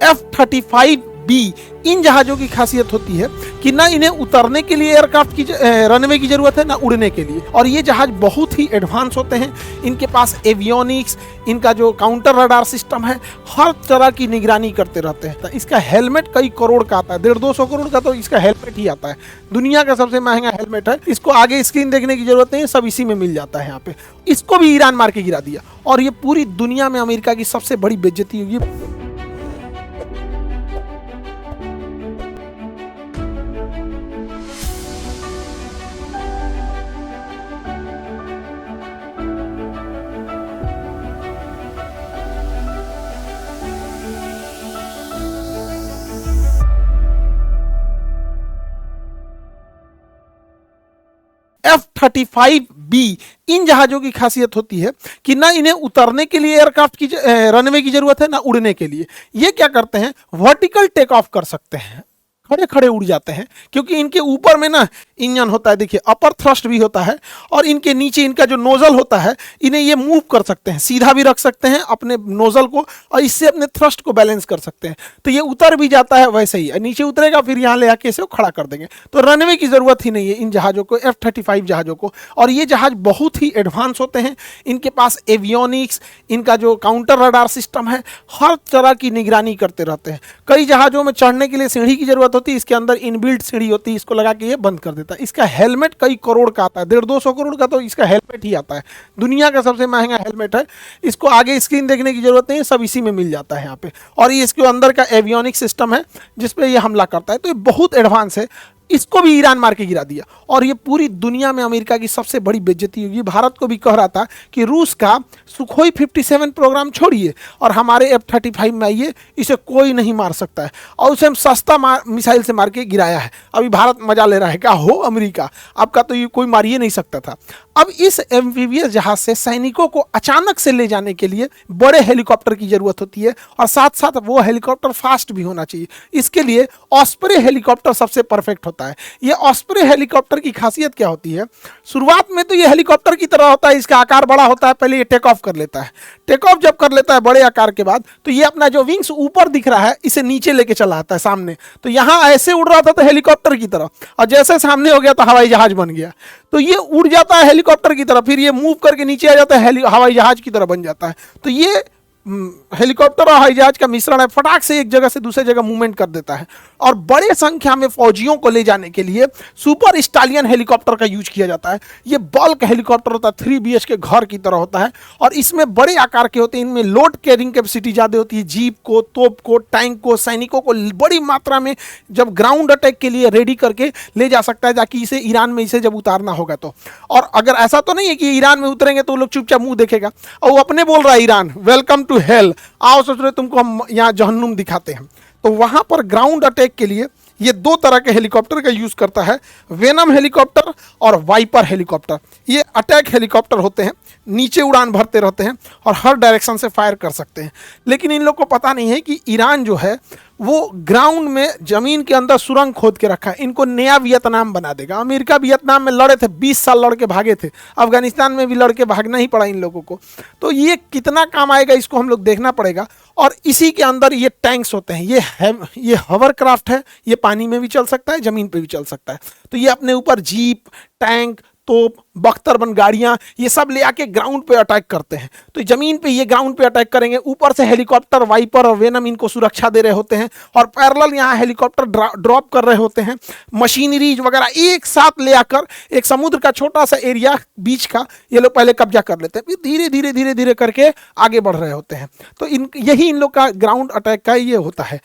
F-35B इन जहाजों की खासियत होती है कि ना इन्हें उतरने के लिए एयरक्राफ्ट की रनवे की जरूरत है, ना उड़ने के लिए। और ये जहाज बहुत ही एडवांस होते हैं। इनके पास एवियोनिक्स, इनका जो काउंटर रडार सिस्टम है, हर तरह की निगरानी करते रहते हैं। तो इसका हेलमेट कई करोड़ का आता है, 150-200 करोड़ का तो इसका हेलमेट ही आता है। दुनिया का सबसे महंगा हेलमेट है। इसको आगे स्क्रीन देखने की जरूरत नहीं है, सब इसी में मिल जाता है। यहाँ पे इसको भी ईरान मार के गिरा दिया और ये पूरी दुनिया में अमेरिका की सबसे बड़ी बेइज्जती होगी। F-35B इन जहाजों की खासियत होती है कि ना इन्हें उतरने के लिए एयरक्राफ्ट की रनवे की जरूरत है, ना उड़ने के लिए। ये क्या करते हैं, वर्टिकल टेक ऑफ कर सकते हैं, खड़े खड़े उड़ जाते हैं, क्योंकि इनके ऊपर में ना इंजन होता है। देखिए अपर थ्रस्ट भी होता है और इनके नीचे इनका जो नोजल होता है, इन्हें ये मूव कर सकते हैं, सीधा भी रख सकते हैं अपने नोजल को और इससे अपने थ्रस्ट को बैलेंस कर सकते हैं। तो ये उतर भी जाता है वैसे ही, नीचे उतरेगा फिर यहाँ ले आके इसे खड़ा कर देंगे। तो रनवे की जरूरत ही नहीं है इन जहाजों को, F-35 जहाजों को। और ये जहाज बहुत ही एडवांस होते हैं। इनके पास एवियोनिक्स, इनका जो काउंटर रडार सिस्टम है, हर तरह की निगरानी करते रहते हैं। कई जहाजों में चढ़ने के लिए सीढ़ी की जरूरत होती है, इसके अंदर इनबिल्ट सीढ़ी होती है, इसको लगा के ये बंद कर देता है। इसका हेलमेट कई करोड़ का आता है, 150-200 करोड़ का तो इसका हेलमेट ही आता है। दुनिया का सबसे महंगा हेलमेट है। इसको आगे स्क्रीन देखने की जरूरत नहीं है, सब इसी में मिल जाता है यहाँ पे। और ये इसके अंदर का एवियोनिक सिस्टम है जिसपे ये हमला करता है। तो ये बहुत एडवांस है। इसको भी ईरान मार के गिरा दिया और ये पूरी दुनिया में अमेरिका की सबसे बड़ी बेइज्जती होगी। भारत को भी कह रहा था कि रूस का सुखोई 57 प्रोग्राम छोड़िए और हमारे F-35 में आइए, इसे कोई नहीं मार सकता है। और उसे हम सस्ता मिसाइल से मार के गिराया है। अभी भारत मजा ले रहा है, क्या हो अमेरिका, आपका तो ये कोई मार ही नहीं सकता था। अब इस एम्फीबियस जहाज से सैनिकों को अचानक से ले जाने के लिए बड़े हेलीकॉप्टर की जरूरत होती है और साथ साथ वो हेलीकॉप्टर फास्ट भी होना चाहिए। इसके लिए ऑस्प्रे हेलीकॉप्टर सबसे परफेक्ट होता है। ये ऑस्प्रे हेलीकॉप्टर की खासियत क्या होती है, शुरुआत में तो ये हेलीकॉप्टर की तरह होता है, इसका आकार बड़ा होता है। पहले ये टेक ऑफ कर लेता है। टेक ऑफ जब कर लेता है बड़े आकार के बाद, तो ये अपना जो विंग्स ऊपर दिख रहा है इसे नीचे लेके चला आता है सामने। तो यहाँ ऐसे उड़ रहा था तो हेलीकॉप्टर की तरह, और जैसे सामने हो गया तो हवाई जहाज बन गया। तो ये उड़ जाता है हेलीकॉप्टर की तरह, फिर ये मूव करके नीचे आ जाता है, हवाई जहाज की तरह बन जाता है। तो ये हेलीकॉप्टर और हवाई जहाज का मिश्रण है, फटाक से एक जगह से दूसरे जगह मूवमेंट कर देता है। और बड़े संख्या में फौजियों को ले जाने के लिए सुपर स्टालियन हेलीकॉप्टर का यूज किया जाता है। ये बल्क हेलीकॉप्टर होता है, 3 BHK घर की तरह होता है और इसमें बड़े आकार के होते हैं। इनमें लोड कैरिंग कैपेसिटी ज़्यादा होती है। जीप को, तोप को, टैंक को, सैनिकों को बड़ी मात्रा में जब ग्राउंड अटैक के लिए रेडी करके ले जा सकता है, ताकि इसे ईरान में इसे जब उतारना होगा तो। और अगर ऐसा तो नहीं है कि ईरान में उतरेंगे तो लोग चुपचाप मुंह देखेगा, और वो अपने बोल रहा है ईरान वेलकम टू हेल, आओ सोच रहे तुमको हम यहाँ जहन्नुम दिखाते हैं। तो वहां पर ग्राउंड अटैक के लिए ये 2 तरह के हेलीकॉप्टर का यूज करता है, वेनम हेलीकॉप्टर और वाइपर हेलीकॉप्टर। ये अटैक हेलीकॉप्टर होते हैं, नीचे उड़ान भरते रहते हैं और हर डायरेक्शन से फायर कर सकते हैं। लेकिन इन लोग को पता नहीं है कि ईरान जो है वो ग्राउंड में जमीन के अंदर सुरंग खोद के रखा है। इनको नया वियतनाम बना देगा। अमेरिका वियतनाम में लड़े थे, 20 साल लड़ के भागे थे। अफगानिस्तान में भी लड़ के भागना ही पड़ा इन लोगों को। तो ये कितना काम आएगा इसको हम लोग देखना पड़ेगा। और इसी के अंदर ये टैंक्स होते हैं। ये हवरक्राफ्ट है, ये पानी में भी चल सकता है, जमीन पे भी चल सकता है। तो ये अपने ऊपर जीप, टैंक, तोप, बख्तरबंद गाड़ियां, ये सब ले आके ग्राउंड पे अटैक करते हैं। तो जमीन पे ये ग्राउंड पे अटैक करेंगे, ऊपर से हेलीकॉप्टर, वाइपर और वेनम इनको सुरक्षा दे रहे होते हैं और पैरेलल यहाँ हेलीकॉप्टर ड्रॉप कर रहे होते हैं। मशीनरीज वगैरह एक साथ ले आकर एक समुद्र का छोटा सा एरिया बीच का ये लोग पहले कब्जा कर लेते हैं, फिर धीरे धीरे धीरे धीरे करके आगे बढ़ रहे होते हैं। तो यही इन लोग का ग्राउंड अटैक का ये होता है।